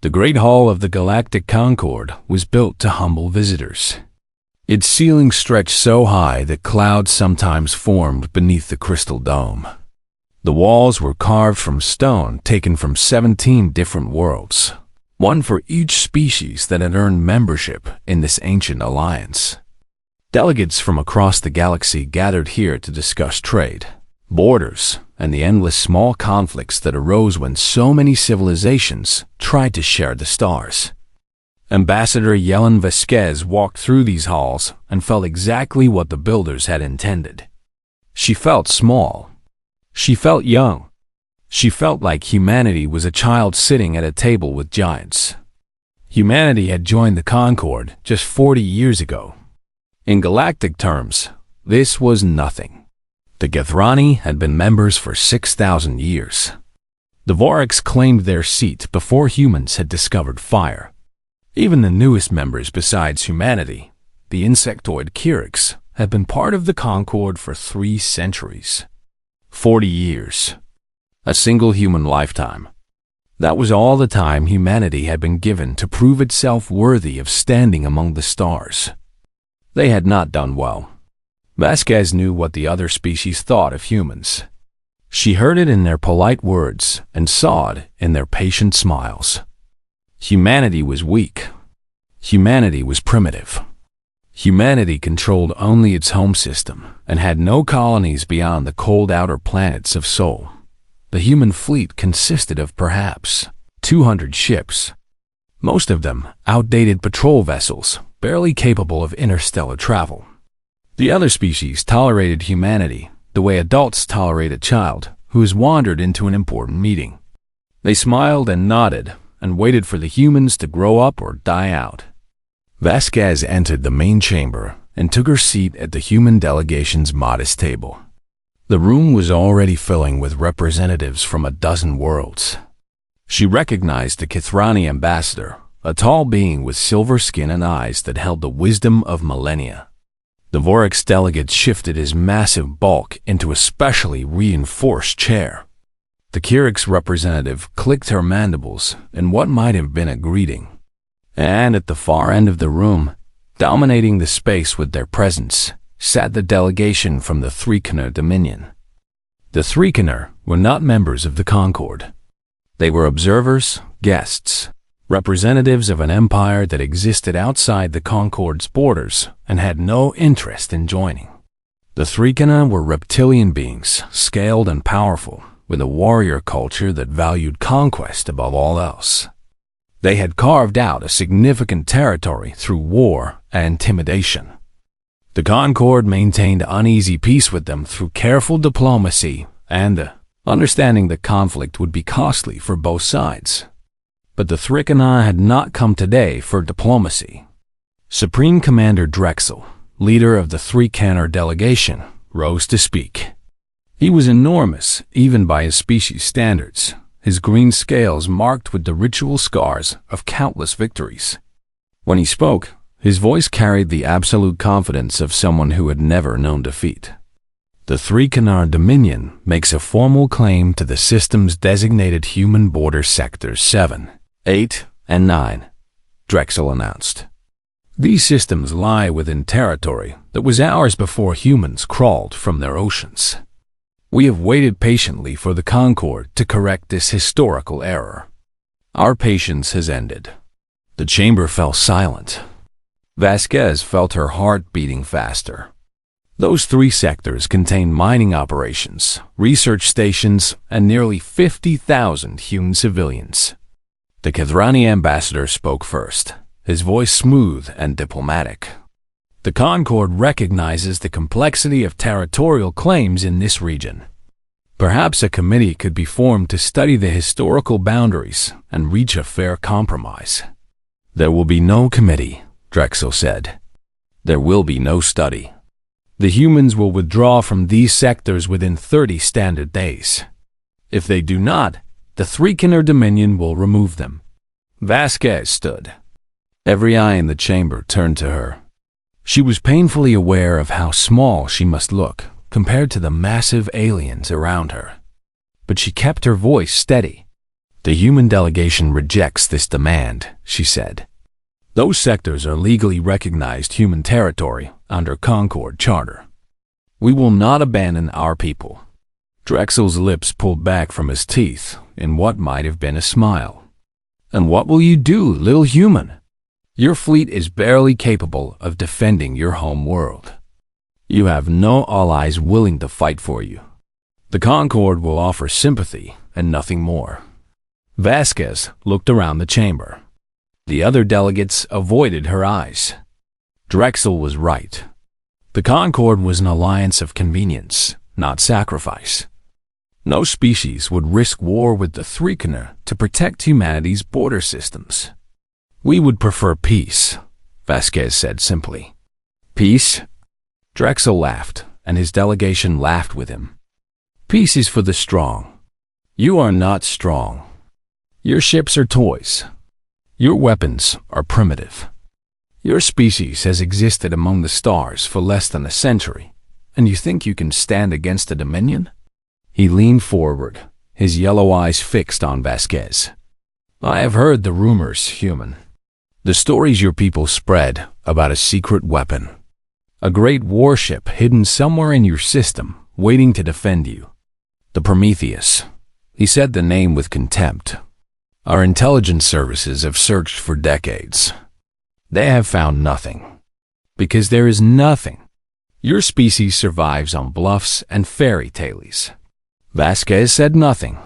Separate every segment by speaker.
Speaker 1: The Great Hall of the Galactic Concord was built to humble visitors. Its ceiling stretched so high that clouds sometimes formed beneath the crystal dome. The walls were carved from stone taken from 17 different worlds, one for each species that had earned membership in this ancient alliance. Delegates from across the galaxy gathered here to discuss trade, borders, and the endless small conflicts that arose when so many civilizations tried to share the stars. Ambassador Yellen Vasquez walked through these halls and felt exactly what the builders had intended. She felt small. She felt young. She felt like humanity was a child sitting at a table with giants. Humanity had joined the Concord just 40 years ago. In galactic terms, this was nothing. The Githrani had been members for 6,000 years. The Vorix claimed their seat before humans had discovered fire. Even the newest members besides humanity, the insectoid Kyrix, had been part of the Concord for 3 centuries. 40 years. A single human lifetime. That was all the time humanity had been given to prove itself worthy of standing among the stars. They had not done well. Vasquez knew what the other species thought of humans. She heard it in their polite words and saw it in their patient smiles. Humanity was weak. Humanity was primitive. Humanity controlled only its home system and had no colonies beyond the cold outer planets of Sol. The human fleet consisted of perhaps 200 ships, most of them outdated patrol vessels, barely capable of interstellar travel. The other species tolerated humanity the way adults tolerate a child who has wandered into an important meeting. They smiled and nodded and waited for the humans to grow up or die out. Vasquez entered the main chamber and took her seat at the human delegation's modest table. The room was already filling with representatives from a dozen worlds. She recognized the Githrani ambassador, a tall being with silver skin and eyes that held the wisdom of millennia. The Vorix delegate shifted his massive bulk into a specially reinforced chair. The Kyrix representative clicked her mandibles in what might have been a greeting. And at the far end of the room, dominating the space with their presence, sat the delegation from the Threekener Dominion. The Threekener were not members of the Concord. They were observers, guests, representatives of an empire that existed outside the Concord's borders and had no interest in joining. The Threekener were reptilian beings, scaled and powerful, with a warrior culture that valued conquest above all else. They had carved out a significant territory through war and intimidation. The Concord maintained uneasy peace with them through careful diplomacy and understanding that conflict would be costly for both sides. But the Threekener had not come today for diplomacy. Supreme Commander Drexel, leader of the Threekener delegation, rose to speak. He was enormous, even by his species standards, his green scales marked with the ritual scars of countless victories. When he spoke, his voice carried the absolute confidence of someone who had never known defeat. The Threekener Dominion makes a formal claim to the system's designated human border sectors 7, 8, and 9, Drexel announced. These systems lie within territory that was ours before humans crawled from their oceans. We have waited patiently for the Concord to correct this historical error. Our patience has ended. The chamber fell silent. Vasquez felt her heart beating faster. Those 3 sectors contain mining operations, research stations, and nearly 50,000 human civilians. The Githrani ambassador spoke first, his voice smooth and diplomatic. The Concord recognizes the complexity of territorial claims in this region. Perhaps a committee could be formed to study the historical boundaries and reach a fair compromise. There will be no committee, Drexel said. There will be no study. The humans will withdraw from these sectors within 30 standard days. If they do not, the Threekener Dominion will remove them. Vasquez stood. Every eye in the chamber turned to her. She was painfully aware of how small she must look compared to the massive aliens around her. But she kept her voice steady. The human delegation rejects this demand, she said. Those sectors are legally recognized human territory under Concord Charter. We will not abandon our people. Drexel's lips pulled back from his teeth in what might have been a smile. And what will you do, little human? Your fleet is barely capable of defending your home world. You have no allies willing to fight for you. The Concord will offer sympathy and nothing more. Vasquez looked around the chamber. The other delegates avoided her eyes. Drexel was right. The Concord was an alliance of convenience, not sacrifice. No species would risk war with the Threekener to protect humanity's border systems. We would prefer peace, Vasquez said simply. Peace? Drexel laughed, and his delegation laughed with him. Peace is for the strong. You are not strong. Your ships are toys. Your weapons are primitive. Your species has existed among the stars for less than a century, and you think you can stand against a Dominion? He leaned forward, his yellow eyes fixed on Vasquez. I have heard the rumors, human. The stories your people spread about a secret weapon. A great warship hidden somewhere in your system, waiting to defend you. The Prometheus. He said the name with contempt. Our intelligence services have searched for decades. They have found nothing. Because there is nothing. Your species survives on bluffs and fairy tales. Vasquez said nothing.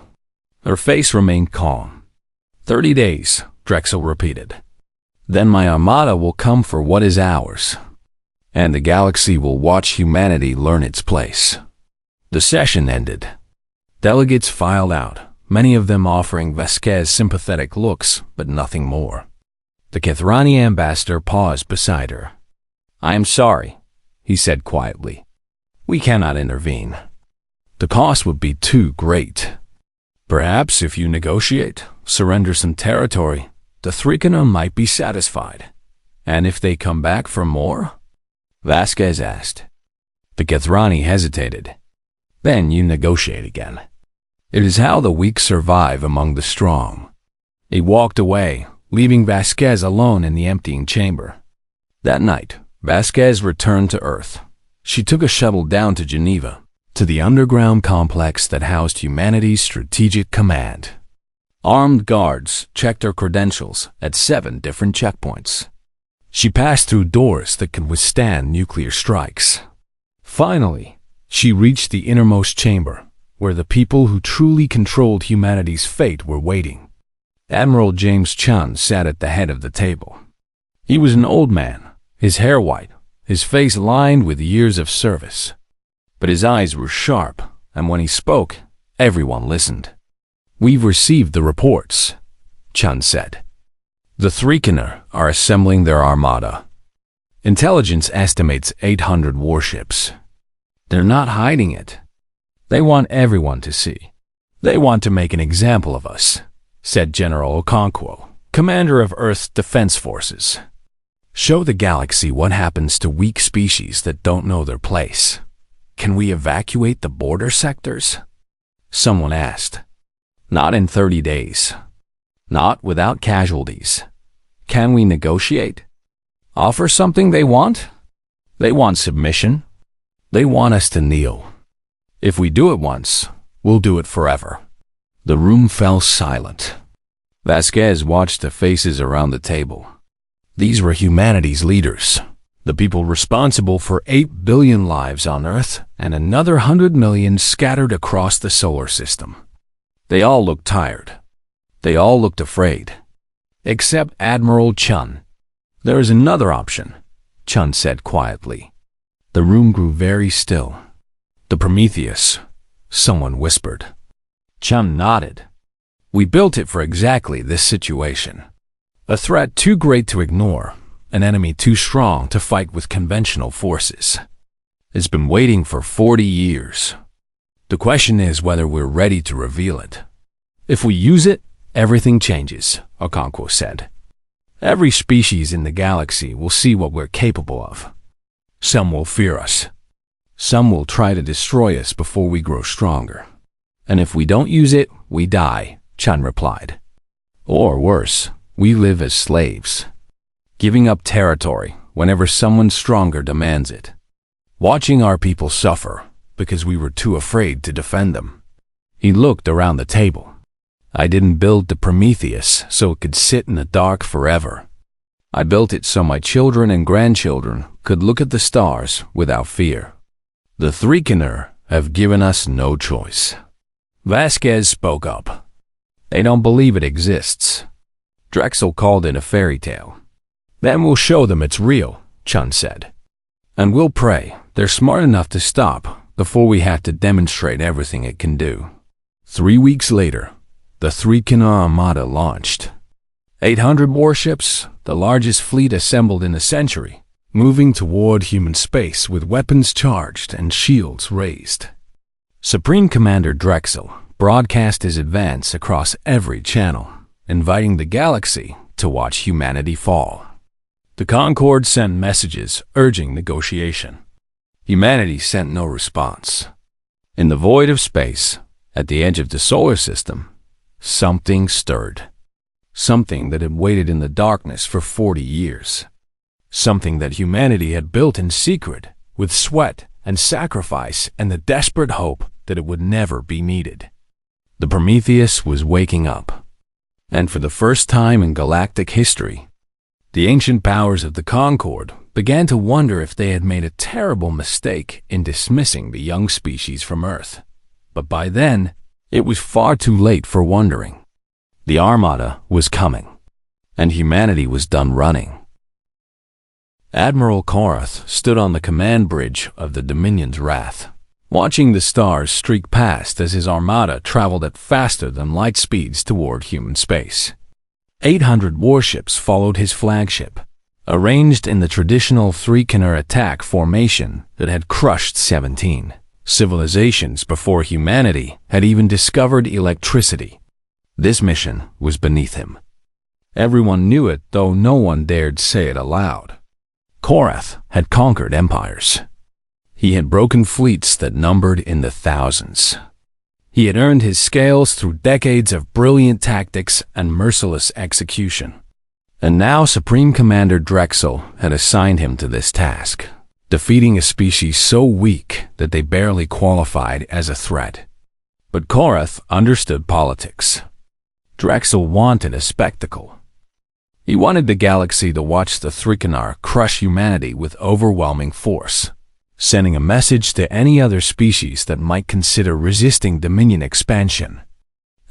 Speaker 1: Her face remained calm. 30 days, Drexel repeated. Then my Armada will come for what is ours. And the galaxy will watch humanity learn its place. The session ended. Delegates filed out, many of them offering Vasquez sympathetic looks, but nothing more. The Kethrani ambassador paused beside her. I am sorry, he said quietly. We cannot intervene. The cost would be too great. Perhaps if you negotiate, surrender some territory, the Threekener might be satisfied. And if they come back for more? Vasquez asked. The Kethrani hesitated. Then you negotiate again. It is how the weak survive among the strong. He walked away, leaving Vasquez alone in the emptying chamber. That night, Vasquez returned to Earth. She took a shuttle down to Geneva, to the underground complex that housed humanity's strategic command. Armed guards checked her credentials at 7 different checkpoints. She passed through doors that could withstand nuclear strikes. Finally, she reached the innermost chamber, where the people who truly controlled humanity's fate were waiting. Admiral James Chun sat at the head of the table. He was an old man, his hair white, his face lined with years of service. But his eyes were sharp, and when he spoke, everyone listened. We've received the reports, Chun said. The Threekener are assembling their armada. Intelligence estimates 800 warships. They're not hiding it. They want everyone to see. They want to make an example of us, said General Okonkwo, commander of Earth's defense forces. Show the galaxy what happens to weak species that don't know their place. Can we evacuate the border sectors? Someone asked. Not in 30 days. Not without casualties. Can we negotiate? Offer something they want? They want submission. They want us to kneel. If we do it once, we'll do it forever. The room fell silent. Vasquez watched the faces around the table. These were humanity's leaders, the people responsible for 8 billion lives on Earth and another 100 million scattered across the solar system. They all looked tired. They all looked afraid. Except Admiral Chun. There is another option, Chun said quietly. The room grew very still. The Prometheus, someone whispered. Chun nodded. We built it for exactly this situation. A threat too great to ignore, an enemy too strong to fight with conventional forces. It's been waiting for 40 years. The question is whether we're ready to reveal it. If we use it, everything changes, Okonkwo said. Every species in the galaxy will see what we're capable of. Some will fear us. Some will try to destroy us before we grow stronger. And if we don't use it, we die, Chun replied. Or worse, we live as slaves, giving up territory whenever someone stronger demands it, watching our people suffer because we were too afraid to defend them. He looked around the table. I didn't build the Prometheus so it could sit in the dark forever. I built it so my children and grandchildren could look at the stars without fear. The Threekener have given us no choice. Vasquez spoke up. They don't believe it exists. Drexel called it a fairy tale. Then we'll show them it's real, Chun said. And we'll pray they're smart enough to stop before we have to demonstrate everything it can do. 3 weeks later, the Threekener Armada launched. 800 warships, the largest fleet assembled in a century, moving toward human space with weapons charged and shields raised. Supreme Commander Drexel broadcast his advance across every channel, inviting the galaxy to watch humanity fall. The Concorde sent messages urging negotiation. Humanity sent no response. In the void of space, at the edge of the solar system, something stirred. Something that had waited in the darkness for 40 years. Something that humanity had built in secret, with sweat and sacrifice and the desperate hope that it would never be needed. The Prometheus was waking up. And for the first time in galactic history, the ancient powers of the Concorde began to wonder if they had made a terrible mistake in dismissing the young species from Earth. But by then, it was far too late for wondering. The Armada was coming, and humanity was done running. Admiral Korath stood on the command bridge of the Dominion's Wrath, watching the stars streak past as his Armada traveled at faster than light speeds toward human space. 800 warships followed his flagship, arranged in the traditional Threekener attack formation that had crushed 17 civilizations before humanity had even discovered electricity. This mission was beneath him. Everyone knew it, though no one dared say it aloud. Korath had conquered empires. He had broken fleets that numbered in the thousands. He had earned his scales through decades of brilliant tactics and merciless execution. And now Supreme Commander Drexel had assigned him to this task, defeating a species so weak that they barely qualified as a threat. But Korath understood politics. Drexel wanted a spectacle. He wanted the galaxy to watch the Threekener crush humanity with overwhelming force, sending a message to any other species that might consider resisting Dominion expansion.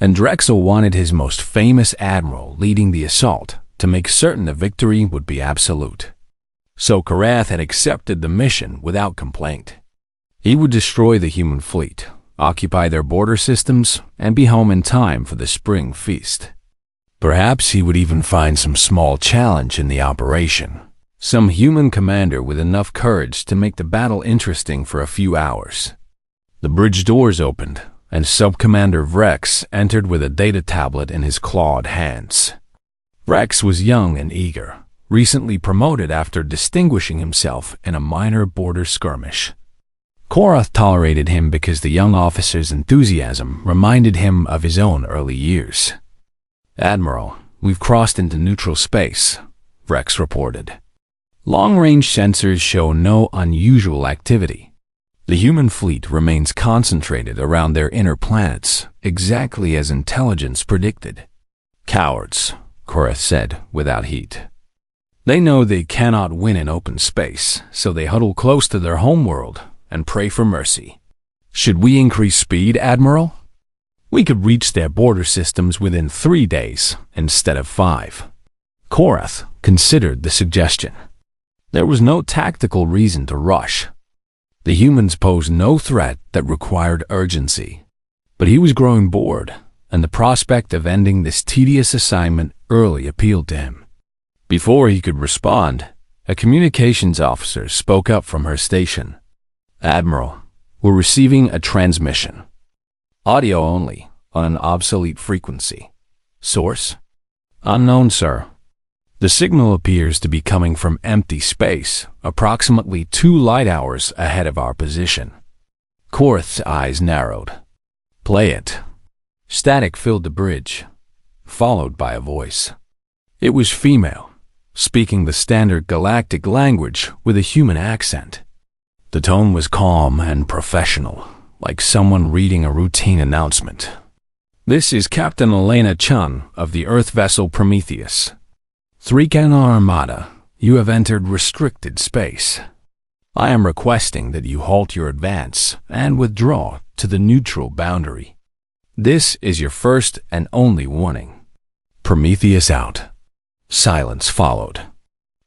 Speaker 1: And Drexel wanted his most famous admiral leading the assault to make certain the victory would be absolute. So Korath had accepted the mission without complaint. He would destroy the human fleet, occupy their border systems, and be home in time for the spring feast. Perhaps he would even find some small challenge in the operation. Some human commander with enough courage to make the battle interesting for a few hours. The bridge doors opened, and Sub-Commander Vrex entered with a data tablet in his clawed hands. Vrex was young and eager, recently promoted after distinguishing himself in a minor border skirmish. Korath tolerated him because the young officer's enthusiasm reminded him of his own early years. "Admiral, we've crossed into neutral space," Vrex reported. Long-range sensors show no unusual activity. The human fleet remains concentrated around their inner planets, exactly as intelligence predicted. "Cowards," Korath said without heat. "They know they cannot win in open space, so they huddle close to their homeworld and pray for mercy. Should we increase speed, Admiral? We could reach their border systems within 3 days instead of 5. Korath considered the suggestion. There was no tactical reason to rush. The humans posed no threat that required urgency. But he was growing bored, and the prospect of ending this tedious assignment early appealed to him. Before he could respond, a communications officer spoke up from her station. "Admiral, we're receiving a transmission. Audio only, on an obsolete frequency. Source? Unknown, sir. The signal appears to be coming from empty space, approximately 2 light hours ahead of our position." Korath's eyes narrowed. "Play it." Static filled the bridge, followed by a voice. It was female, speaking the standard galactic language with a human accent. The tone was calm and professional, like someone reading a routine announcement. "This is Captain Elena Chun of the Earth vessel Prometheus. 3 Armada, you have entered restricted space. I am requesting that you halt your advance and withdraw to the neutral boundary. This is your first and only warning." Prometheus out. Silence followed.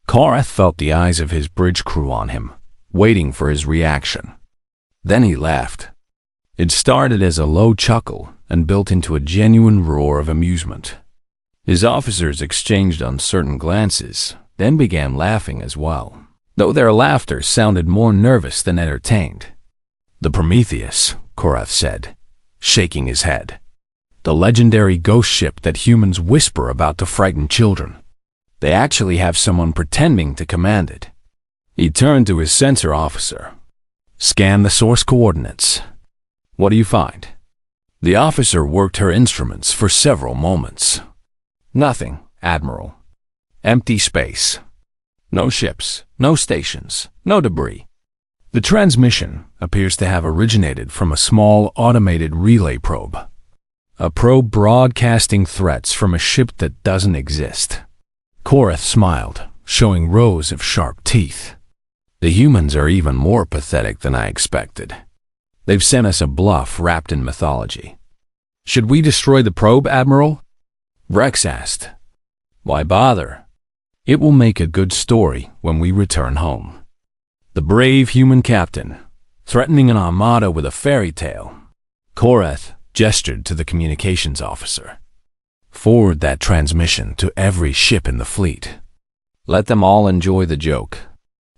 Speaker 1: Korath felt the eyes of his bridge crew on him, waiting for his reaction. Then he laughed. It started as a low chuckle and built into a genuine roar of amusement. His officers exchanged uncertain glances, then began laughing as well, though their laughter sounded more nervous than entertained. "The Prometheus," Korath said, shaking his head. "The legendary ghost ship that humans whisper about to frighten children. They actually have someone pretending to command it." He turned to his sensor officer. "Scan the source coordinates. What do you find?" The officer worked her instruments for several moments. "Nothing, Admiral. Empty space. No ships, no stations, no debris. The transmission appears to have originated from a small automated relay probe. A probe broadcasting threats from a ship that doesn't exist." Korath smiled, showing rows of sharp teeth. "The humans are even more pathetic than I expected. They've sent us a bluff wrapped in mythology." "Should we destroy the probe, Admiral?" Rex asked. "Why bother? It will make a good story when we return home. The brave human captain, threatening an armada with a fairy tale." Korath gestured to the communications officer. "Forward that transmission to every ship in the fleet. Let them all enjoy the joke."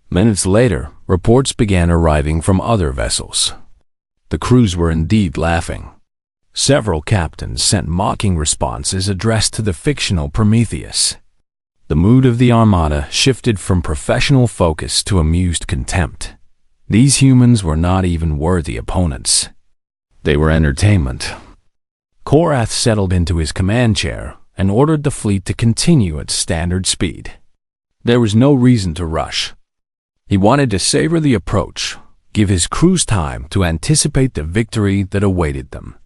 Speaker 1: Minutes later, reports began arriving from other vessels. The crews were indeed laughing. Several captains sent mocking responses addressed to the fictional Prometheus. The mood of the Armada shifted from professional focus to amused contempt. These humans were not even worthy opponents. They were entertainment. Korath settled into his command chair and ordered the fleet to continue at standard speed. There was no reason to rush. He wanted to savor the approach, give his crews time to anticipate the victory that awaited them.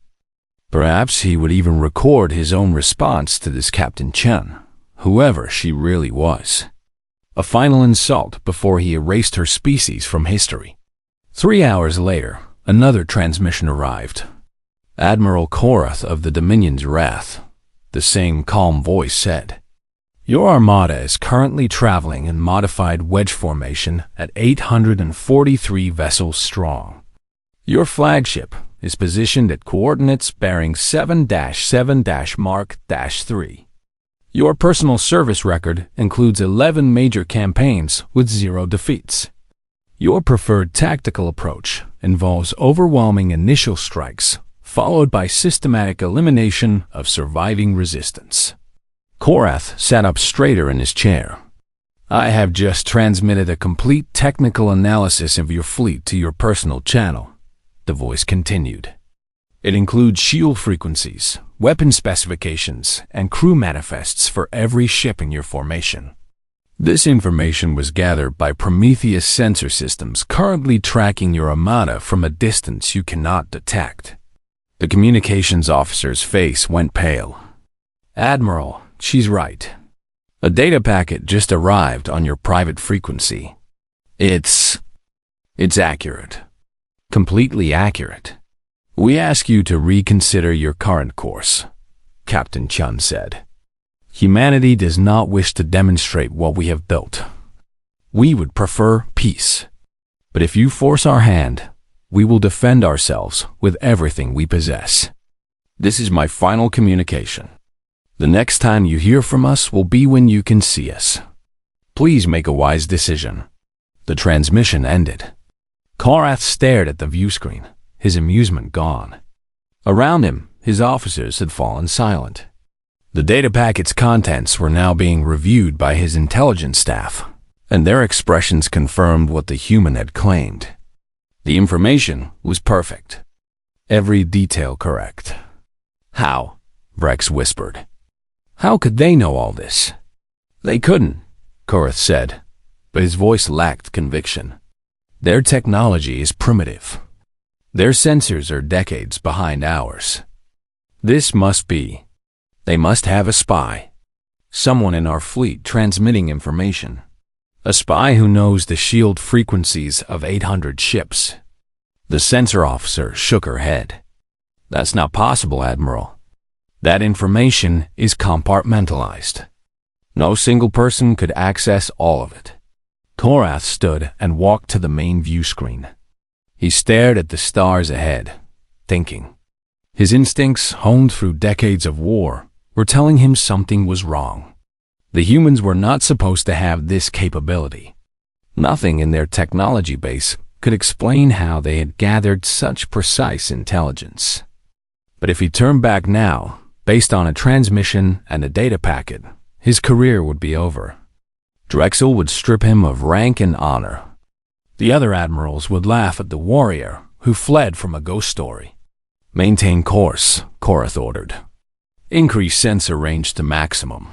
Speaker 1: Perhaps he would even record his own response to this Captain Chen, whoever she really was. A final insult before he erased her species from history. 3 hours later, another transmission arrived. Admiral Korath of the Dominion's Wrath. The same calm voice said, "Your armada is currently traveling in modified wedge formation at 843 vessels strong. Your flagship is positioned at coordinates bearing 7-7-Mark-3. Your personal service record includes 11 major campaigns with 0 defeats. Your preferred tactical approach involves overwhelming initial strikes, followed by systematic elimination of surviving resistance." Korath sat up straighter in his chair. "I have just transmitted a complete technical analysis of your fleet to your personal channel," the voice continued. "It includes shield frequencies, weapon specifications, and crew manifests for every ship in your formation. This information was gathered by Prometheus sensor systems currently tracking your armada from a distance you cannot detect." The communications officer's face went pale. "Admiral, she's right. A data packet just arrived on your private frequency. It's accurate. Completely accurate. We ask you to reconsider your current course," Captain Chun said. "Humanity does not wish to demonstrate what we have built. We would prefer peace. But if you force our hand, we will defend ourselves with everything we possess. This is my final communication. The next time you hear from us will be when you can see us. Please make a wise decision." The transmission ended. Korath stared at the viewscreen, his amusement gone. Around him, his officers had fallen silent. The data packet's contents were now being reviewed by his intelligence staff, and their expressions confirmed what the human had claimed. The information was perfect. Every detail correct. How? Vrex whispered. How could they know all this? They couldn't, Korath said, but his voice lacked conviction. Their technology is primitive. Their sensors are decades behind ours. This must be. They must have a spy. Someone in our fleet transmitting information. A spy who knows the shield frequencies of 800 ships. The sensor officer shook her head. That's not possible, Admiral. That information is compartmentalized. No single person could access all of it. Korath stood and walked to the main view screen. He stared at the stars ahead, thinking. His instincts, honed through decades of war, were telling him something was wrong. The humans were not supposed to have this capability. Nothing in their technology base could explain how they had gathered such precise intelligence. But if he turned back now, based on a transmission and a data packet, his career would be over. Drexel would strip him of rank and honor. The other admirals would laugh at the warrior who fled from a ghost story. Maintain course, Korath ordered. Increase sensor range to maximum.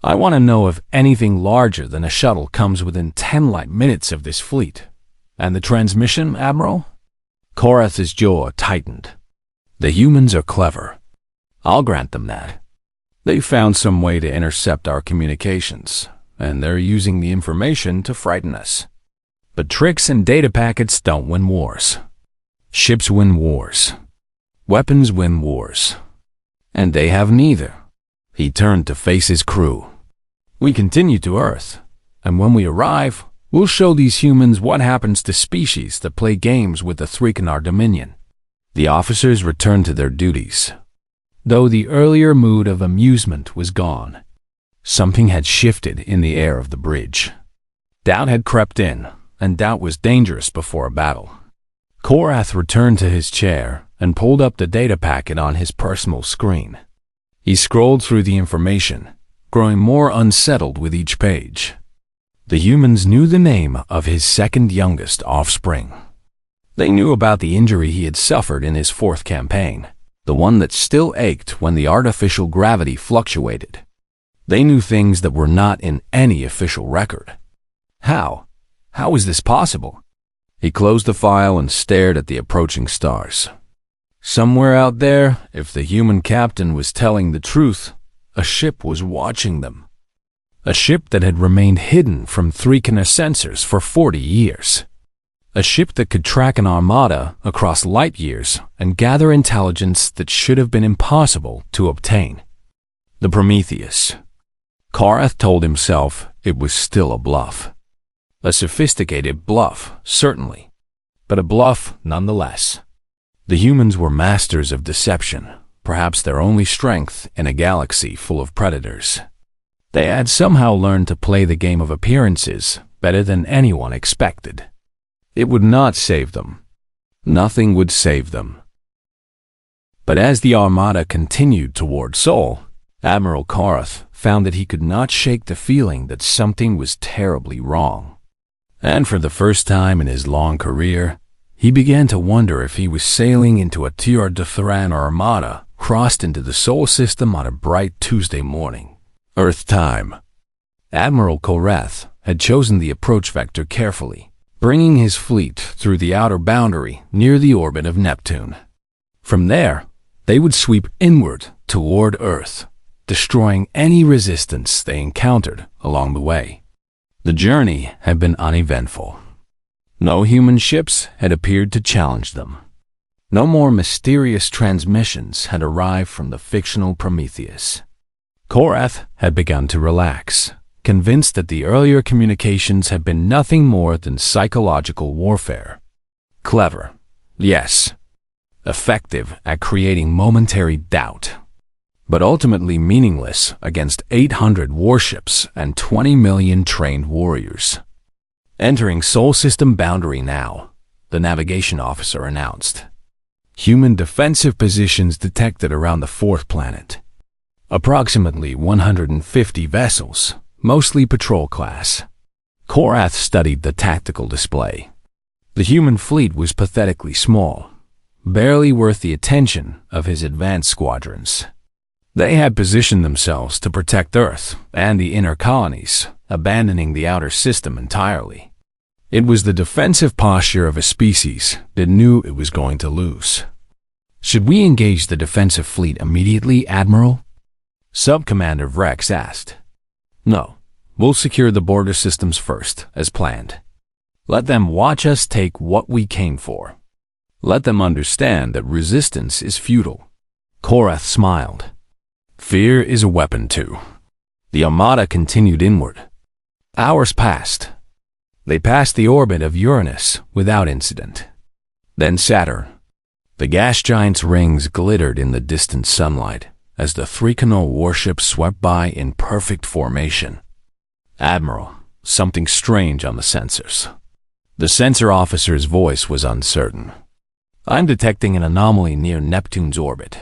Speaker 1: I want to know if anything larger than a shuttle comes within 10 light minutes of this fleet. And the transmission, Admiral? Korath's jaw tightened. The humans are clever. I'll grant them that. They found some way to intercept our communications, and they're using the information to frighten us. But tricks and data packets don't win wars. Ships win wars. Weapons win wars. And they have neither. He turned to face his crew. We continue to Earth, and when we arrive, we'll show these humans what happens to species that play games with the Threek in our dominion. The officers returned to their duties. Though the earlier mood of amusement was gone, something had shifted in the air of the bridge. Doubt had crept in, and doubt was dangerous before a battle. Korath returned to his chair and pulled up the data packet on his personal screen. He scrolled through the information, growing more unsettled with each page. The humans knew the name of his second youngest offspring. They knew about the injury he had suffered in his fourth campaign, the one that still ached when the artificial gravity fluctuated. They knew things that were not in any official record. How? How was this possible? He closed the file and stared at the approaching stars. Somewhere out there, if the human captain was telling the truth, a ship was watching them. A ship that had remained hidden from Threekina sensors for 40 years. A ship that could track an armada across light years and gather intelligence that should have been impossible to obtain. The Prometheus. Korath told himself it was still a bluff. A sophisticated bluff, certainly, but a bluff nonetheless. The humans were masters of deception, perhaps their only strength in a galaxy full of predators. They had somehow learned to play the game of appearances better than anyone expected. It would not save them. Nothing would save them. But as the Armada continued toward Sol, Admiral Korath found that he could not shake the feeling that something was terribly wrong. And for the first time in his long career, he began to wonder if he was sailing into a Tior de Thuran Armada crossed into the Sol system on a bright Tuesday morning. Earth time. Admiral Korath had chosen the approach vector carefully, bringing his fleet through the outer boundary near the orbit of Neptune. From there, they would sweep inward toward Earth, destroying any resistance they encountered along the way. The journey had been uneventful. No human ships had appeared to challenge them. No more mysterious transmissions had arrived from the fictional Prometheus. Korath had begun to relax, convinced that the earlier communications had been nothing more than psychological warfare. Clever, yes. Effective at creating momentary doubt, but ultimately meaningless against 800 warships and 20 million trained warriors. Entering Sol System boundary now, the navigation officer announced. Human defensive positions detected around the fourth planet. Approximately 150 vessels, mostly patrol class. Korath studied the tactical display. The human fleet was pathetically small, barely worth the attention of his advanced squadrons. They had positioned themselves to protect Earth and the inner colonies, abandoning the outer system entirely. It was the defensive posture of a species that knew it was going to lose. "Should we engage the defensive fleet immediately, Admiral?" Sub-Commander Vrex asked. "No, we'll secure the border systems first, as planned. Let them watch us take what we came for. Let them understand that resistance is futile." Korath smiled. "Fear is a weapon too." The Armada continued inward. Hours passed. They passed the orbit of Uranus without incident. Then Saturn. The gas giant's rings glittered in the distant sunlight as the three-canal warship swept by in perfect formation. "Admiral, something strange on the sensors." The sensor officer's voice was uncertain. "I'm detecting an anomaly near Neptune's orbit."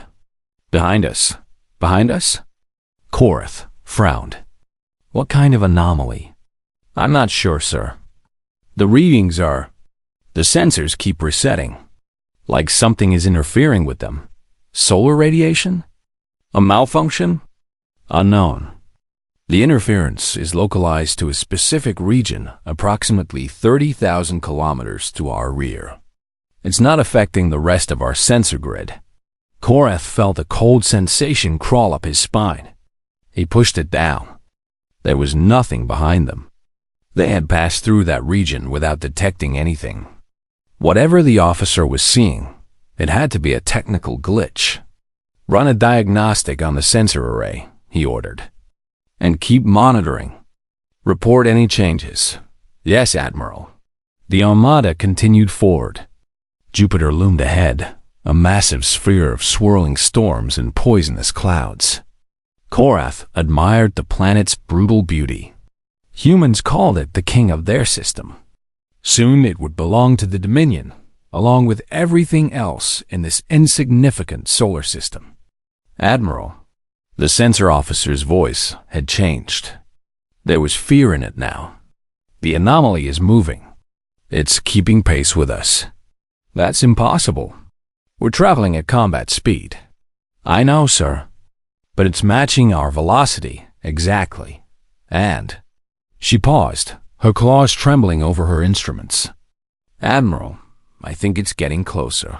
Speaker 1: "Behind us." "Behind us?" Korath frowned. "What kind of anomaly?" "I'm not sure, sir. The readings are... the sensors keep resetting. Like something is interfering with them. Solar radiation? A malfunction? Unknown. The interference is localized to a specific region approximately 30,000 kilometers to our rear. It's not affecting the rest of our sensor grid." Korath felt a cold sensation crawl up his spine. He pushed it down. There was nothing behind them. They had passed through that region without detecting anything. Whatever the officer was seeing, it had to be a technical glitch. "Run a diagnostic on the sensor array," he ordered. "And keep monitoring. Report any changes." "Yes, Admiral." The Armada continued forward. Jupiter loomed ahead, a massive sphere of swirling storms and poisonous clouds. Korath admired the planet's brutal beauty. Humans called it the king of their system. Soon it would belong to the Dominion, along with everything else in this insignificant solar system. "Admiral," the sensor officer's voice had changed. There was fear in it now. "The anomaly is moving. It's keeping pace with us." "That's impossible. We're traveling at combat speed." "I know, sir. But it's matching our velocity exactly. And..." She paused, her claws trembling over her instruments. "Admiral, I think it's getting closer."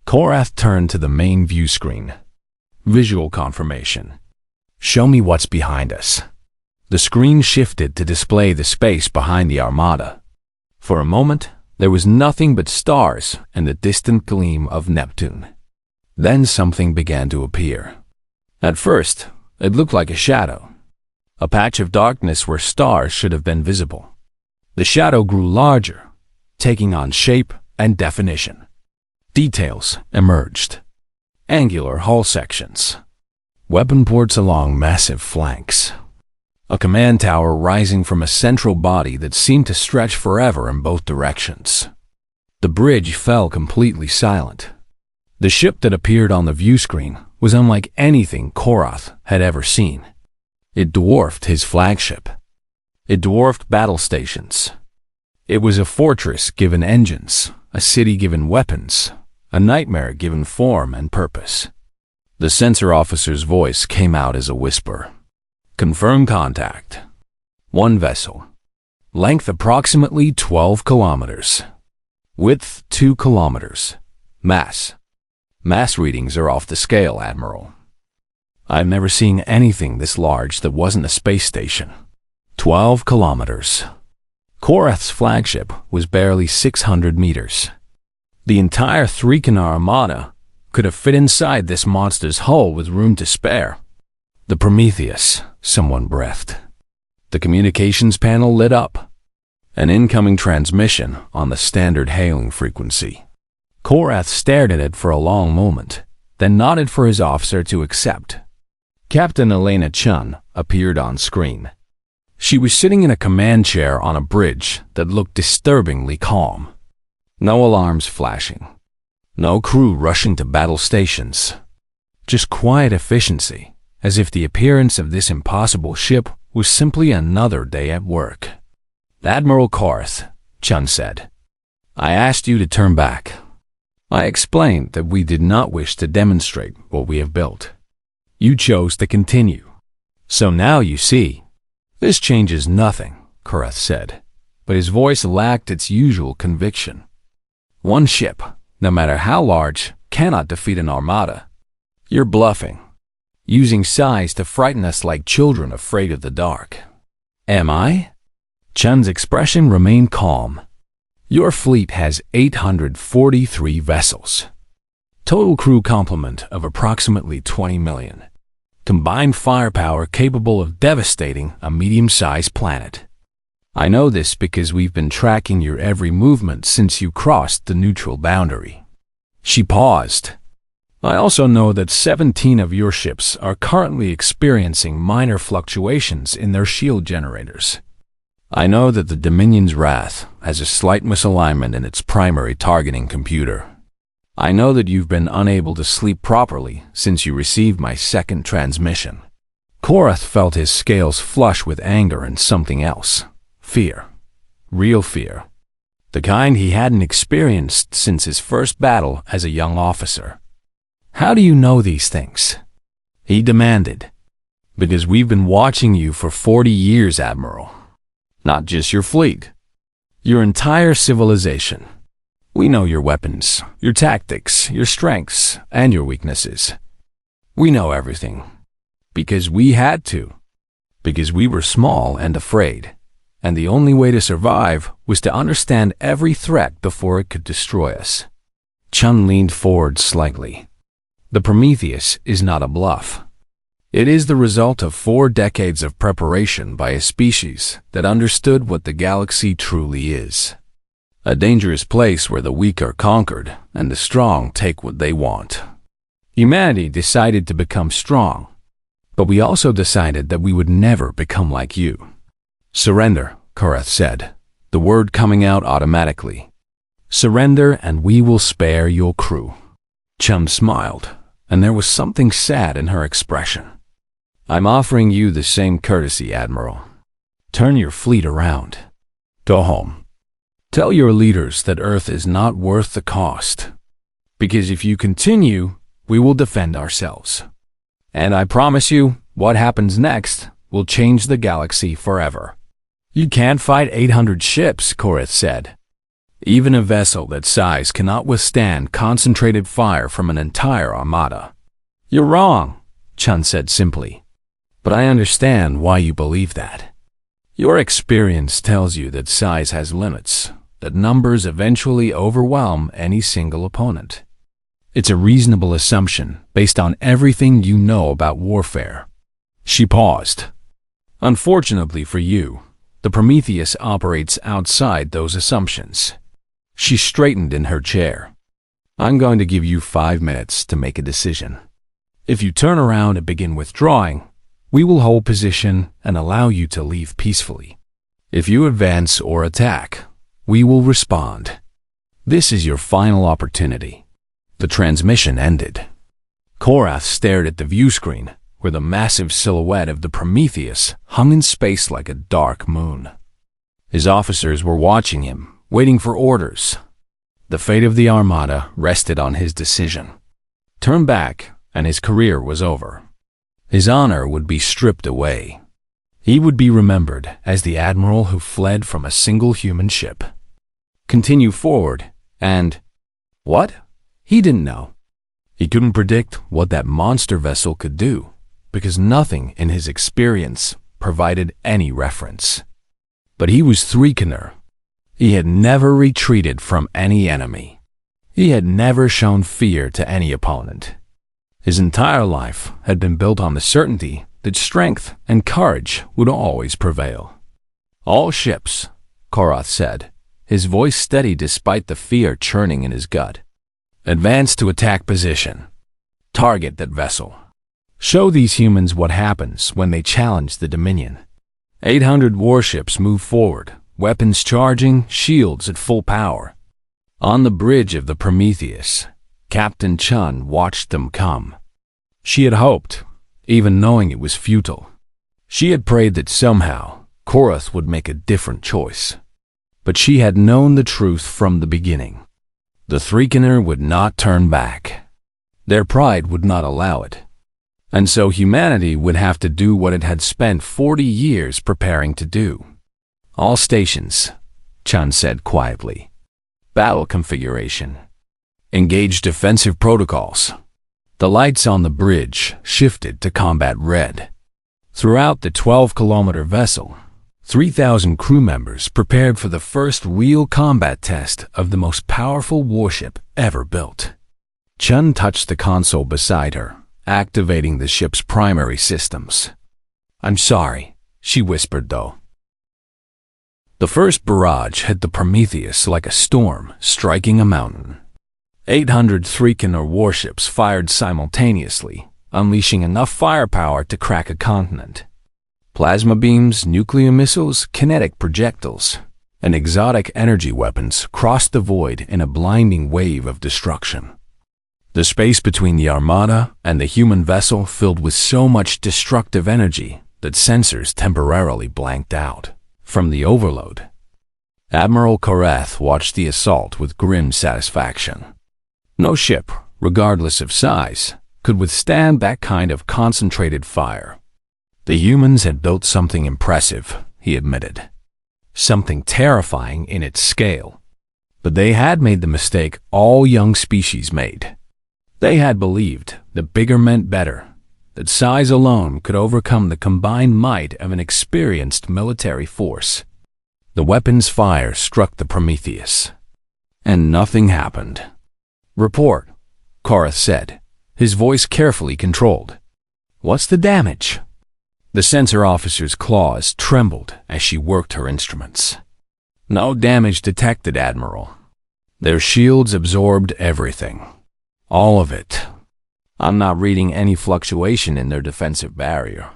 Speaker 1: Korath turned to the main view screen. Visual confirmation. "Show me what's behind us." The screen shifted to display the space behind the Armada. For a moment, there was nothing but stars and the distant gleam of Neptune. Then something began to appear. At first, it looked like a shadow. A patch of darkness where stars should have been visible. The shadow grew larger, taking on shape and definition. Details emerged. Angular hull sections. Weapon ports along massive flanks. A command tower rising from a central body that seemed to stretch forever in both directions. The bridge fell completely silent. The ship that appeared on the view screen was unlike anything Korath had ever seen. It dwarfed his flagship. It dwarfed battle stations. It was a fortress given engines, a city given weapons, a nightmare given form and purpose. The sensor officer's voice came out as a whisper. "Confirm contact. One vessel. Length approximately 12 kilometers. Width 2 kilometers. Mass. Mass readings are off the scale, Admiral. I've never seen anything this large that wasn't a space station. 12 kilometers. Korath's flagship was barely 600 meters. The entire three-canal Armada could have fit inside this monster's hull with room to spare. The Prometheus, someone breathed. The communications panel lit up. An incoming transmission on the standard hailing frequency. Korath stared at it for a long moment, then nodded for his officer to accept. Captain Elena Chun appeared on screen. She was sitting in a command chair on a bridge that looked disturbingly calm. No alarms flashing. No crew rushing to battle stations. Just quiet efficiency, as if the appearance of this impossible ship was simply another day at work. "Admiral Korath," Chun said, "I asked you to turn back." I explained that we did not wish to demonstrate what we have built. You chose to continue. So now you see. This changes nothing, Korath said, but his voice lacked its usual conviction. One ship, no matter how large, cannot defeat an armada. You're bluffing, using size to frighten us like children afraid of the dark. Am I? Chun's expression remained calm. Your fleet has 843 vessels. Total crew complement of approximately 20 million. Combined firepower capable of devastating a medium-sized planet. I know this because we've been tracking your every movement since you crossed the neutral boundary. She paused. I also know that 17 of your ships are currently experiencing minor fluctuations in their shield generators. I know that the Dominion's Wrath has a slight misalignment in its primary targeting computer. I know that you've been unable to sleep properly since you received my second transmission. Korath felt his scales flush with anger and something else. Fear. Real fear. The kind he hadn't experienced since his first battle as a young officer. How do you know these things? He demanded. Because we've been watching you for 40 years, Admiral. Not just your fleet. Your entire civilization. We know your weapons, your tactics, your strengths, and your weaknesses. We know everything. Because we had to. Because we were small and afraid. And the only way to survive was to understand every threat before it could destroy us. Chun leaned forward slightly. The Prometheus is not a bluff. It is the result of 4 decades of preparation by a species that understood what the galaxy truly is. A dangerous place where the weak are conquered and the strong take what they want. Humanity decided to become strong, but we also decided that we would never become like you. Surrender, Korath said, the word coming out automatically. Surrender and we will spare your crew. Chun smiled, and there was something sad in her expression. I'm offering you the same courtesy, Admiral. Turn your fleet around. Go home. Tell your leaders that Earth is not worth the cost. Because if you continue, we will defend ourselves. And I promise you, what happens next will change the galaxy forever. You can't fight 800 ships, Korath said. Even a vessel that size cannot withstand concentrated fire from an entire armada. You're wrong, Chun said simply. But I understand why you believe that. Your experience tells you that size has limits, that numbers eventually overwhelm any single opponent. It's a reasonable assumption based on everything you know about warfare. She paused. Unfortunately for you, the Prometheus operates outside those assumptions. She straightened in her chair. I'm going to give you 5 minutes to make a decision. If you turn around and begin withdrawing, we will hold position and allow you to leave peacefully. If you advance or attack, we will respond. This is your final opportunity. The transmission ended. Korath stared at the view screen, where the massive silhouette of the Prometheus hung in space like a dark moon. His officers were watching him, waiting for orders. The fate of the Armada rested on his decision. Turn back, and his career was over. His honor would be stripped away. He would be remembered as the admiral who fled from a single human ship. Continue forward, and... What? He didn't know. He couldn't predict what that monster vessel could do, because nothing in his experience provided any reference. But he was Threekener. He had never retreated from any enemy. He had never shown fear to any opponent. His entire life had been built on the certainty that strength and courage would always prevail. All ships, Korath said, his voice steady despite the fear churning in his gut. Advance to attack position. Target that vessel. Show these humans what happens when they challenge the Dominion. 800 warships move forward, weapons charging, shields at full power. On the bridge of the Prometheus, Captain Chun watched them come. She had hoped, even knowing it was futile. She had prayed that somehow Korath would make a different choice. But she had known the truth from the beginning. The Threekener would not turn back. Their pride would not allow it. And so humanity would have to do what it had spent 40 years preparing to do. All stations, Chun said quietly. Battle configuration. Engage defensive protocols. The lights on the bridge shifted to combat red. Throughout the 12-kilometer vessel, 3,000 crew members prepared for the first real combat test of the most powerful warship ever built. Chun touched the console beside her, activating the ship's primary systems. "I'm sorry," she whispered though. The first barrage hit the Prometheus like a storm striking a mountain. 800 Threekener warships fired simultaneously, unleashing enough firepower to crack a continent. Plasma beams, nuclear missiles, kinetic projectiles, and exotic energy weapons crossed the void in a blinding wave of destruction. The space between the Armada and the human vessel filled with so much destructive energy that sensors temporarily blanked out from the overload. Admiral Korath watched the assault with grim satisfaction. No ship, regardless of size, could withstand that kind of concentrated fire. The humans had built something impressive, he admitted. Something terrifying in its scale. But they had made the mistake all young species made. They had believed that bigger meant better, that size alone could overcome the combined might of an experienced military force. The weapon's fire struck the Prometheus, and nothing happened. "Report," Korath said, his voice carefully controlled. "What's the damage?" The sensor officer's claws trembled as she worked her instruments. "No damage detected, Admiral. Their shields absorbed everything. All of it. I'm not reading any fluctuation in their defensive barrier.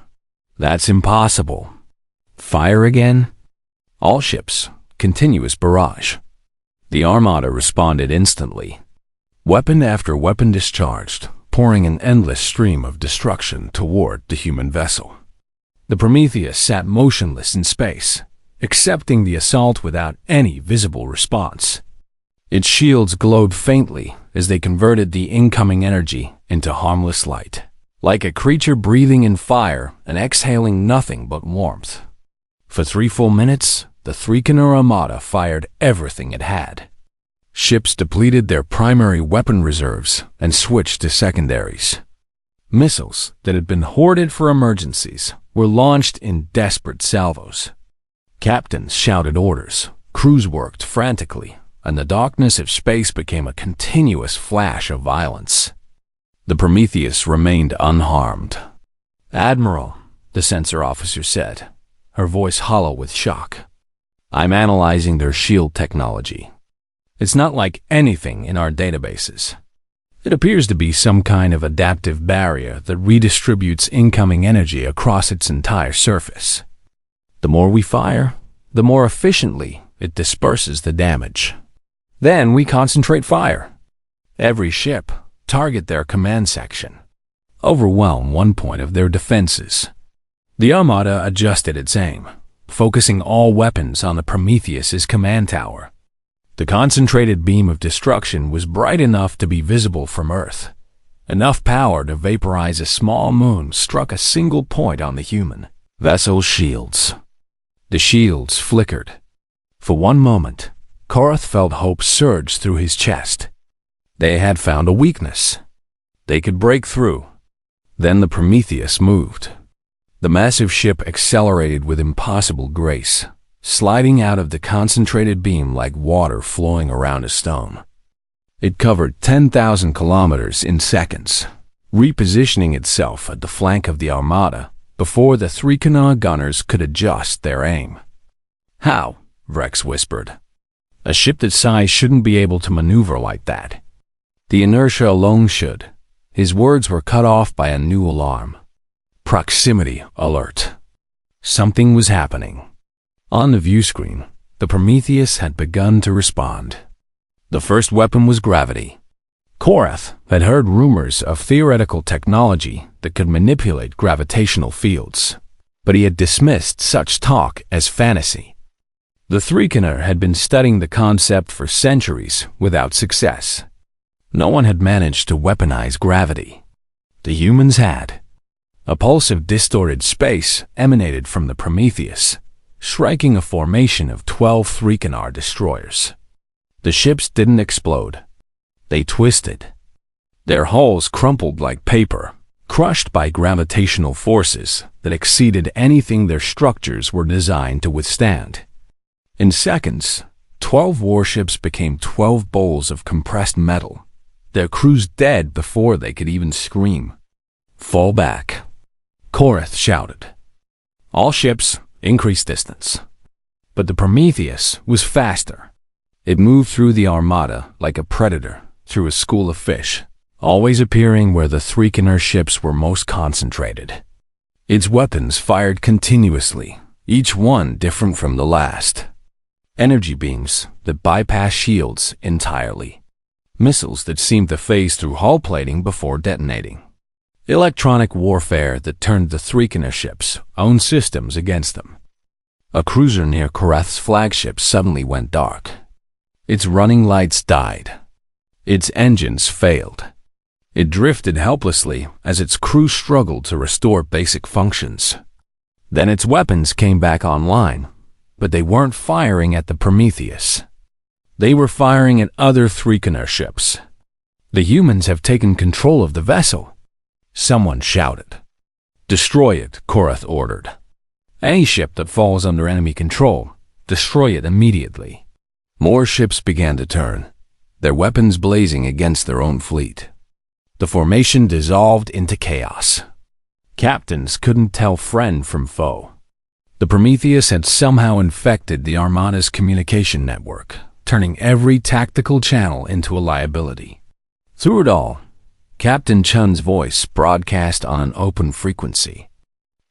Speaker 1: That's impossible. Fire again? All ships. Continuous barrage." The Armada responded instantly. Weapon after weapon discharged, pouring an endless stream of destruction toward the human vessel. The Prometheus sat motionless in space, accepting the assault without any visible response. Its shields glowed faintly as they converted the incoming energy into harmless light, like a creature breathing in fire and exhaling nothing but warmth. For 3 full minutes, the Threekener Armada fired everything it had. Ships depleted their primary weapon reserves and switched to secondaries. Missiles that had been hoarded for emergencies were launched in desperate salvos. Captains shouted orders, crews worked frantically, and the darkness of space became a continuous flash of violence. The Prometheus remained unharmed. "Admiral," the sensor officer said, her voice hollow with shock, "I'm analyzing their shield technology. It's not like anything in our databases. It appears to be some kind of adaptive barrier that redistributes incoming energy across its entire surface. The more we fire, the more efficiently it disperses the damage. Then we concentrate fire. Every ship, target their command section. Overwhelm one point of their defenses." The Armada adjusted its aim, focusing all weapons on the Prometheus's command tower. The concentrated beam of destruction was bright enough to be visible from Earth. Enough power to vaporize a small moon struck a single point on the human vessel's shields. The shields flickered. For one moment, Korath felt hope surge through his chest. They had found a weakness. They could break through. Then the Prometheus moved. The massive ship accelerated with impossible grace, sliding out of the concentrated beam like water flowing around a stone. It covered 10,000 kilometers in seconds, repositioning itself at the flank of the Armada before the Threekener gunners could adjust their aim. "How?" Rex whispered. "A ship that size shouldn't be able to maneuver like that. The inertia alone should." His words were cut off by a new alarm. Proximity alert. Something was happening. On the view screen, the Prometheus had begun to respond. The first weapon was gravity. Korath had heard rumors of theoretical technology that could manipulate gravitational fields, but he had dismissed such talk as fantasy. The Threekener had been studying the concept for centuries without success. No one had managed to weaponize gravity. The humans had. A pulse of distorted space emanated from the Prometheus, striking a formation of 12 Threekener destroyers. The ships didn't explode. They twisted. Their hulls crumpled like paper, crushed by gravitational forces that exceeded anything their structures were designed to withstand. In seconds, 12 warships became 12 bowls of compressed metal, their crews dead before they could even scream. "Fall back," Korath shouted. All ships increased distance. But the Prometheus was faster. It moved through the Armada like a predator through a school of fish, always appearing where the Threekener ships were most concentrated. Its weapons fired continuously, each one different from the last. Energy beams that bypass shields entirely. Missiles that seemed to phase through hull plating before detonating. Electronic warfare that turned the Threekener ships' own systems against them. A cruiser near Korath's flagship suddenly went dark. Its running lights died. Its engines failed. It drifted helplessly as its crew struggled to restore basic functions. Then its weapons came back online, but they weren't firing at the Prometheus. They were firing at other Threekener ships. "The humans have taken control of the vessel," someone shouted. "Destroy it," Korath ordered. "Any ship that falls under enemy control, destroy it immediately." More ships began to turn, their weapons blazing against their own fleet. The formation dissolved into chaos. Captains couldn't tell friend from foe. The Prometheus had somehow infected the Armada's communication network, turning every tactical channel into a liability. Through it all, Captain Chun's voice broadcast on an open frequency.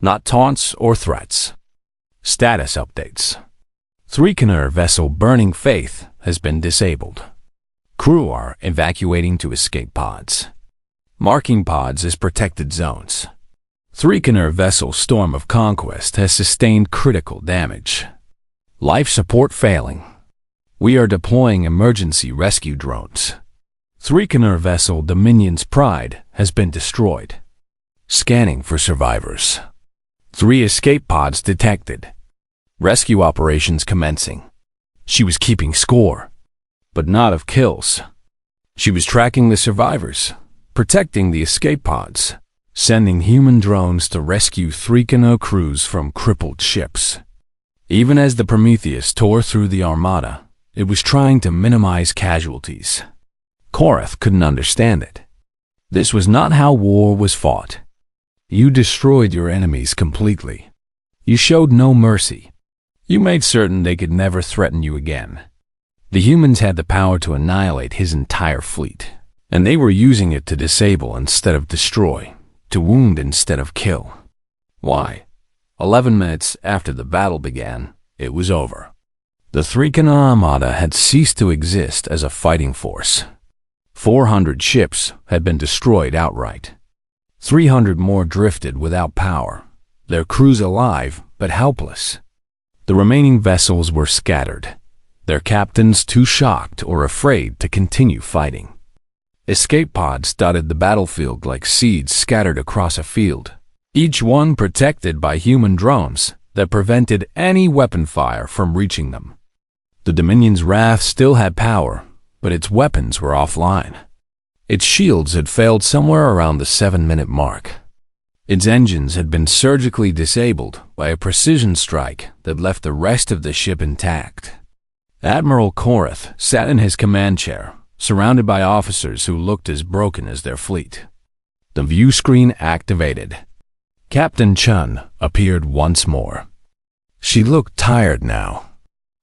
Speaker 1: Not taunts or threats. Status updates. Threekener vessel Burning Faith has been disabled. Crew are evacuating to escape pods. Marking pods as protected zones. Threekener vessel Storm of Conquest has sustained critical damage. Life support failing. We are deploying emergency rescue drones. Threekener vessel Dominion's Pride has been destroyed. Scanning for survivors. 3 escape pods detected. Rescue operations commencing. She was keeping score, but not of kills. She was tracking the survivors, protecting the escape pods, sending human drones to rescue Threekener crews from crippled ships. Even as the Prometheus tore through the Armada, it was trying to minimize casualties. Korath couldn't understand it. This was not how war was fought. You destroyed your enemies completely. You showed no mercy. You made certain they could never threaten you again. The humans had the power to annihilate his entire fleet, and they were using it to disable instead of destroy, to wound instead of kill. Why? 11 minutes after the battle began, it was over. The Threekener Armada had ceased to exist as a fighting force. 400 ships had been destroyed outright. 300 more drifted without power, their crews alive but helpless. The remaining vessels were scattered, their captains too shocked or afraid to continue fighting. Escape pods dotted the battlefield like seeds scattered across a field, each one protected by human drones that prevented any weapon fire from reaching them. The Dominion's Wrath still had power, but its weapons were offline. Its shields had failed somewhere around the 7-minute mark. Its engines had been surgically disabled by a precision strike that left the rest of the ship intact. Admiral Korath sat in his command chair, surrounded by officers who looked as broken as their fleet. The view screen activated. Captain Chun appeared once more. She looked tired now.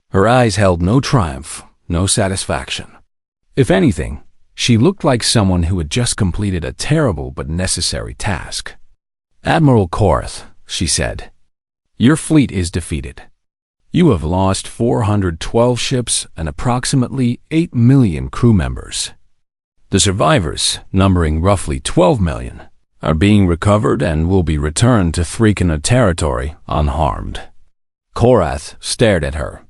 Speaker 1: Her eyes held no triumph, no satisfaction. If anything, she looked like someone who had just completed a terrible but necessary task. "Admiral Korath," she said, "your fleet is defeated. You have lost 412 ships and approximately 8 million crew members. The survivors, numbering roughly 12 million, are being recovered and will be returned to Threekener territory unharmed." Korath stared at her.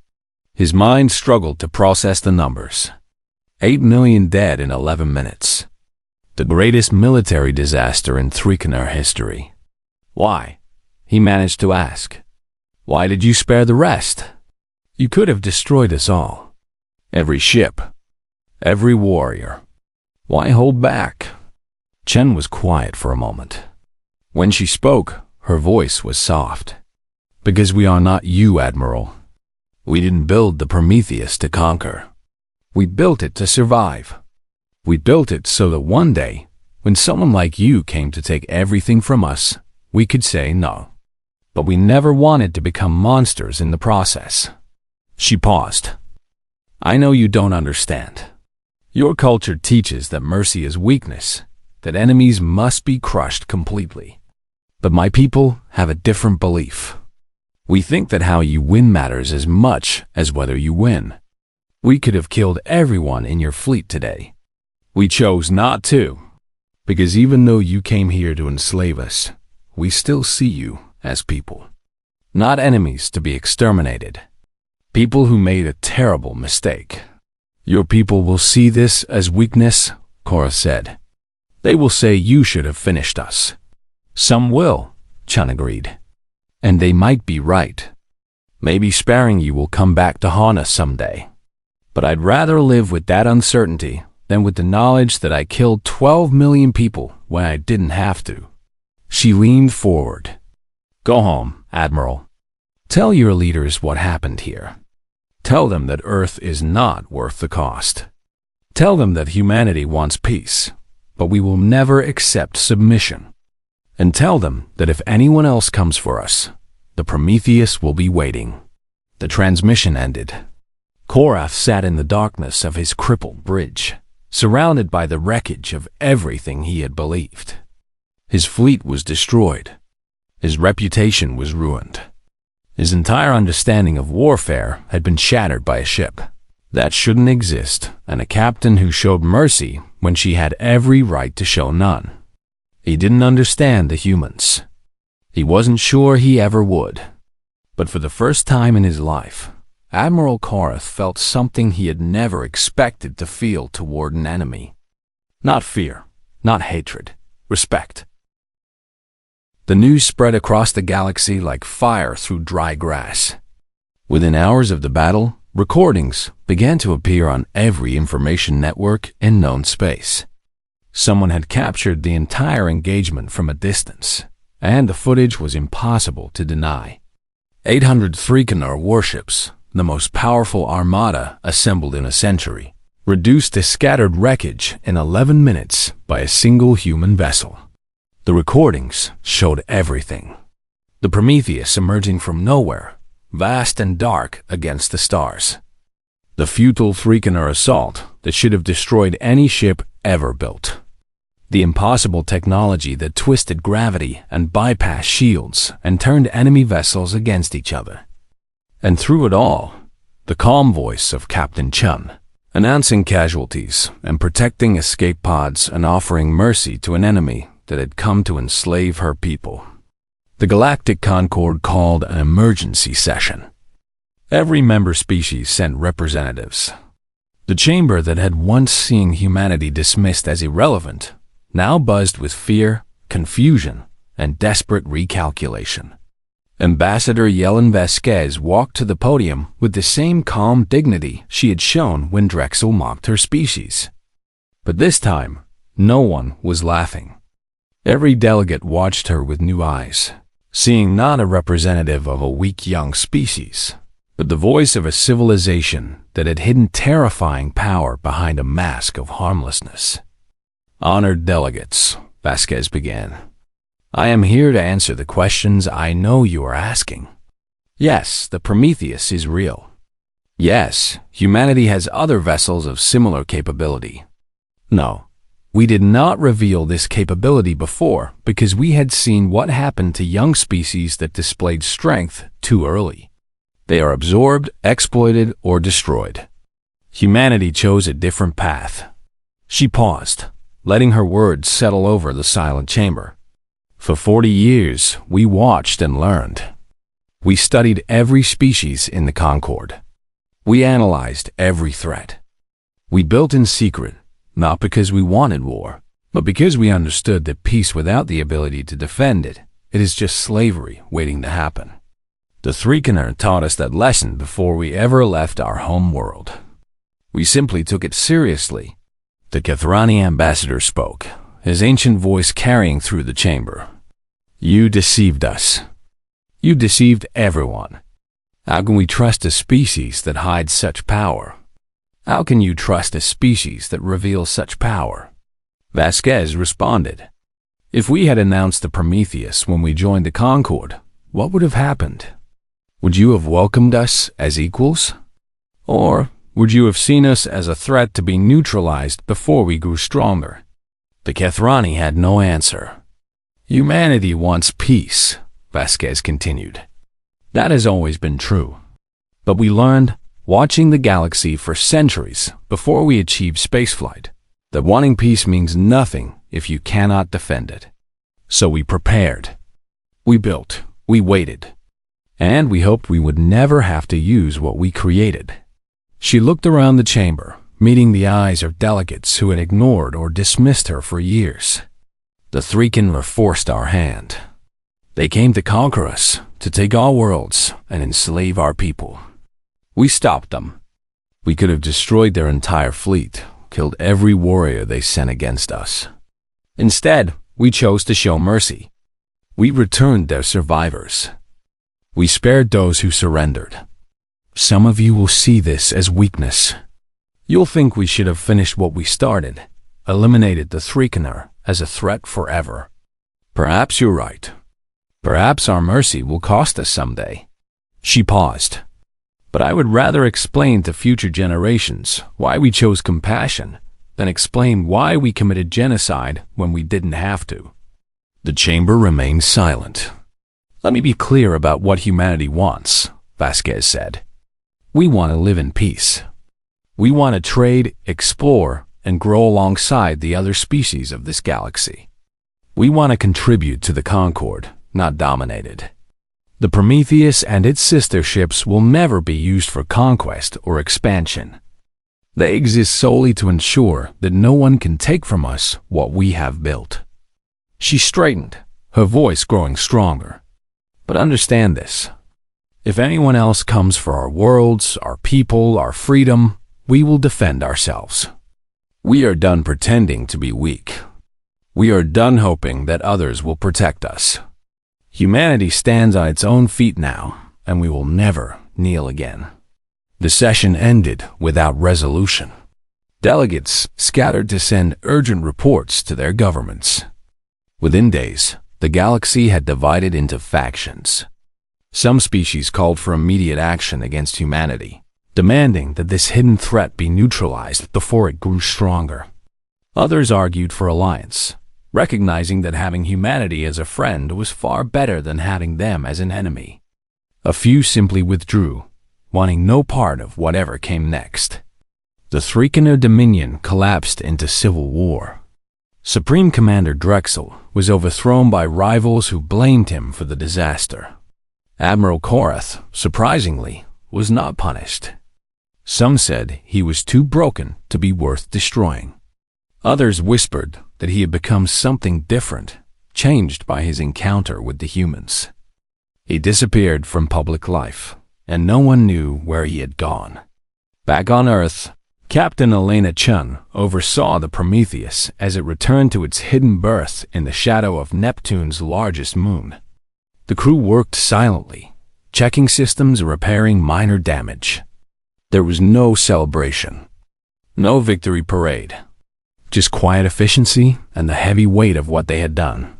Speaker 1: His mind struggled to process the numbers. 8 million dead in 11 minutes. The greatest military disaster in Threekoner history. Why? He managed to ask. Why did you spare the rest? You could have destroyed us all. Every ship. Every warrior. Why hold back? Chen was quiet for a moment. When she spoke, her voice was soft. Because we are not you, Admiral. We didn't build the Prometheus to conquer. We built it to survive. We built it so that one day, when someone like you came to take everything from us, we could say no. But we never wanted to become monsters in the process. She paused. I know you don't understand. Your culture teaches that mercy is weakness, that enemies must be crushed completely. But my people have a different belief. We think that how you win matters as much as whether you win. We could have killed everyone in your fleet today. We chose not to, because even though you came here to enslave us, we still see you as people, not enemies to be exterminated. People who made a terrible mistake. Your people will see this as weakness, Cora said. They will say you should have finished us. Some will, Chun agreed. And they might be right. Maybe sparing you will come back to haunt us someday. But I'd rather live with that uncertainty than with the knowledge that I killed 12 million people when I didn't have to. She leaned forward. Go home, Admiral. Tell your leaders what happened here. Tell them that Earth is not worth the cost. Tell them that humanity wants peace, but we will never accept submission. And tell them that if anyone else comes for us, the Prometheus will be waiting. The transmission ended. Korath sat in the darkness of his crippled bridge, surrounded by the wreckage of everything he had believed. His fleet was destroyed. His reputation was ruined. His entire understanding of warfare had been shattered by a ship that shouldn't exist and a captain who showed mercy when she had every right to show none. He didn't understand the humans. He wasn't sure he ever would. But for the first time in his life, Admiral Korath felt something he had never expected to feel toward an enemy. Not fear, not hatred, respect. The news spread across the galaxy like fire through dry grass. Within hours of the battle, recordings began to appear on every information network in known space. Someone had captured the entire engagement from a distance, and the footage was impossible to deny. 800 Threekoner warships, the most powerful armada assembled in a century, reduced to scattered wreckage in 11 minutes by a single human vessel. The recordings showed everything. The Prometheus emerging from nowhere, vast and dark against the stars. The futile Threekoner assault that should have destroyed any ship ever built. The impossible technology that twisted gravity and bypassed shields and turned enemy vessels against each other. And through it all, the calm voice of Captain Chun, announcing casualties and protecting escape pods and offering mercy to an enemy that had come to enslave her people. The Galactic Concord called an emergency session. Every member species sent representatives. The chamber that had once seen humanity dismissed as irrelevant now buzzed with fear, confusion, and desperate recalculation. Ambassador Yellen Vasquez walked to the podium with the same calm dignity she had shown when Drexel mocked her species. But this time, no one was laughing. Every delegate watched her with new eyes, seeing not a representative of a weak young species, but the voice of a civilization that had hidden terrifying power behind a mask of harmlessness. Honored delegates, Vasquez began. I am here to answer the questions I know you are asking. Yes, the Prometheus is real. Yes, humanity has other vessels of similar capability. No. We did not reveal this capability before because we had seen what happened to young species that displayed strength too early. They are absorbed, exploited, or destroyed. Humanity chose a different path. She paused, letting her words settle over the silent chamber. For 40 years, we watched and learned. We studied every species in the Concord. We analyzed every threat. We built in secret, not because we wanted war, but because we understood that peace without the ability to defend it is just slavery waiting to happen. The Threekener taught us that lesson before we ever left our home world. We simply took it seriously. The Kethrani ambassador spoke, his ancient voice carrying through the chamber. You deceived us. You deceived everyone. How can we trust a species that hides such power? How can you trust a species that reveals such power? Vasquez responded. If we had announced the Prometheus when we joined the Concord, what would have happened? Would you have welcomed us as equals? Or would you have seen us as a threat to be neutralized before we grew stronger? The Kethrani had no answer. Humanity wants peace, Vasquez continued. That has always been true. But we learned, watching the galaxy for centuries before we achieved spaceflight, that wanting peace means nothing if you cannot defend it. So we prepared. We built. We waited. And we hoped we would never have to use what we created. She looked around the chamber, meeting the eyes of delegates who had ignored or dismissed her for years. The Threekener forced our hand. They came to conquer us, to take our worlds and enslave our people. We stopped them. We could have destroyed their entire fleet, killed every warrior they sent against us. Instead, we chose to show mercy. We returned their survivors. We spared those who surrendered. Some of you will see this as weakness. You'll think we should have finished what we started, eliminated the Threekener as a threat forever. Perhaps you're right. Perhaps our mercy will cost us someday. She paused. But I would rather explain to future generations why we chose compassion than explain why we committed genocide when we didn't have to. The chamber remained silent. Let me be clear about what humanity wants, Vasquez said. We want to live in peace. We want to trade, explore, and grow alongside the other species of this galaxy. We want to contribute to the Concord, not dominate it. The Prometheus and its sister ships will never be used for conquest or expansion. They exist solely to ensure that no one can take from us what we have built. She straightened, her voice growing stronger. But understand this. If anyone else comes for our worlds, our people, our freedom, we will defend ourselves. We are done pretending to be weak. We are done hoping that others will protect us. Humanity stands on its own feet now, and we will never kneel again. The session ended without resolution. Delegates scattered to send urgent reports to their governments. Within days, the galaxy had divided into factions. Some species called for immediate action against humanity, demanding that this hidden threat be neutralized before it grew stronger. Others argued for alliance, recognizing that having humanity as a friend was far better than having them as an enemy. A few simply withdrew, wanting no part of whatever came next. The Threekener Dominion collapsed into civil war. Supreme Commander Drexel was overthrown by rivals who blamed him for the disaster. Admiral Korath, surprisingly, was not punished. Some said he was too broken to be worth destroying. Others whispered that he had become something different, changed by his encounter with the humans. He disappeared from public life, and no one knew where he had gone. Back on Earth, Captain Elena Chun oversaw the Prometheus as it returned to its hidden berth in the shadow of Neptune's largest moon. The crew worked silently, checking systems and repairing minor damage. There was no celebration, no victory parade, just quiet efficiency and the heavy weight of what they had done.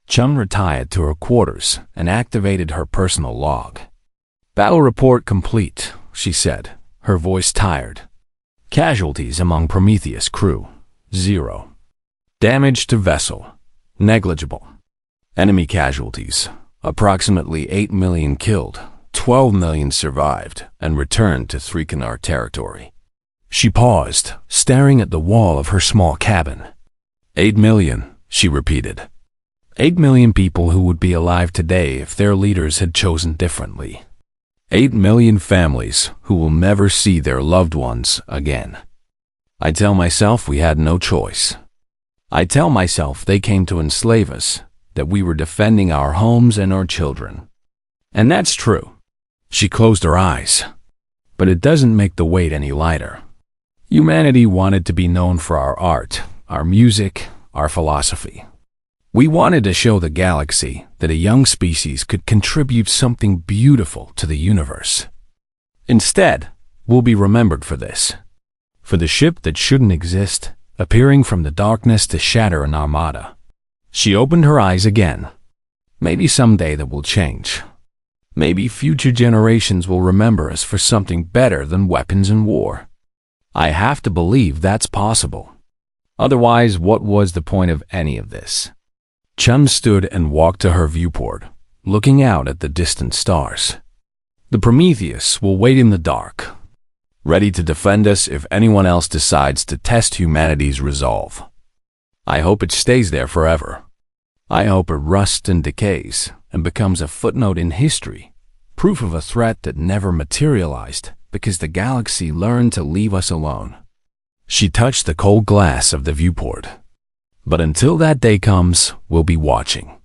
Speaker 1: Chun retired to her quarters and activated her personal log. "Battle report complete," she said, her voice tired. "Casualties among Prometheus crew, 0. Damage to vessel, negligible. Enemy casualties, approximately 8 million killed, 12 million survived and returned to Threekener territory." She paused, staring at the wall of her small cabin. 8 million, she repeated. 8 million people who would be alive today if their leaders had chosen differently. 8 million families who will never see their loved ones again. I tell myself we had no choice. I tell myself they came to enslave us, that we were defending our homes and our children. And that's true. She closed her eyes. But it doesn't make the weight any lighter. Humanity wanted to be known for our art, our music, our philosophy. We wanted to show the galaxy that a young species could contribute something beautiful to the universe. Instead, we'll be remembered for this. For the ship that shouldn't exist, appearing from the darkness to shatter an armada. She opened her eyes again. Maybe someday that will change. Maybe future generations will remember us for something better than weapons and war. I have to believe that's possible. Otherwise, what was the point of any of this? Chun stood and walked to her viewport, looking out at the distant stars. The Prometheus will wait in the dark, ready to defend us if anyone else decides to test humanity's resolve. I hope it stays there forever. I hope it rusts and decays and becomes a footnote in history, proof of a threat that never materialized because the galaxy learned to leave us alone. She touched the cold glass of the viewport. But until that day comes, we'll be watching.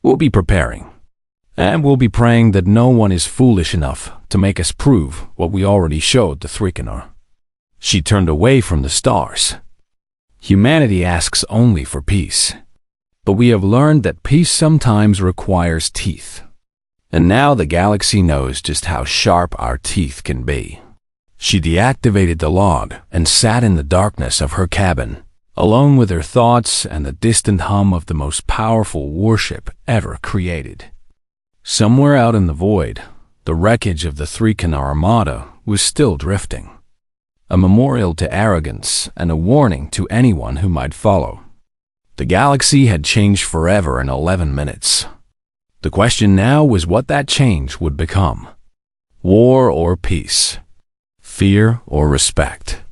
Speaker 1: We'll be preparing. And we'll be praying that no one is foolish enough to make us prove what we already showed to Thrikanor. She turned away from the stars. Humanity asks only for peace. But we have learned that peace sometimes requires teeth. And now the galaxy knows just how sharp our teeth can be. She deactivated the log and sat in the darkness of her cabin, alone with her thoughts and the distant hum of the most powerful warship ever created. Somewhere out in the void, the wreckage of the Thrikanor Armada was still drifting. A memorial to arrogance and a warning to anyone who might follow. The galaxy had changed forever in 11 minutes. The question now was what that change would become. War or peace. Fear or respect.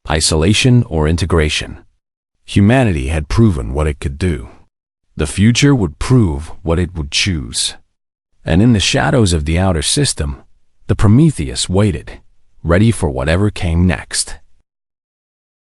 Speaker 1: Isolation or integration. Humanity had proven what it could do. The future would prove what it would choose. And in the shadows of the outer system, the Prometheus waited, ready for whatever came next.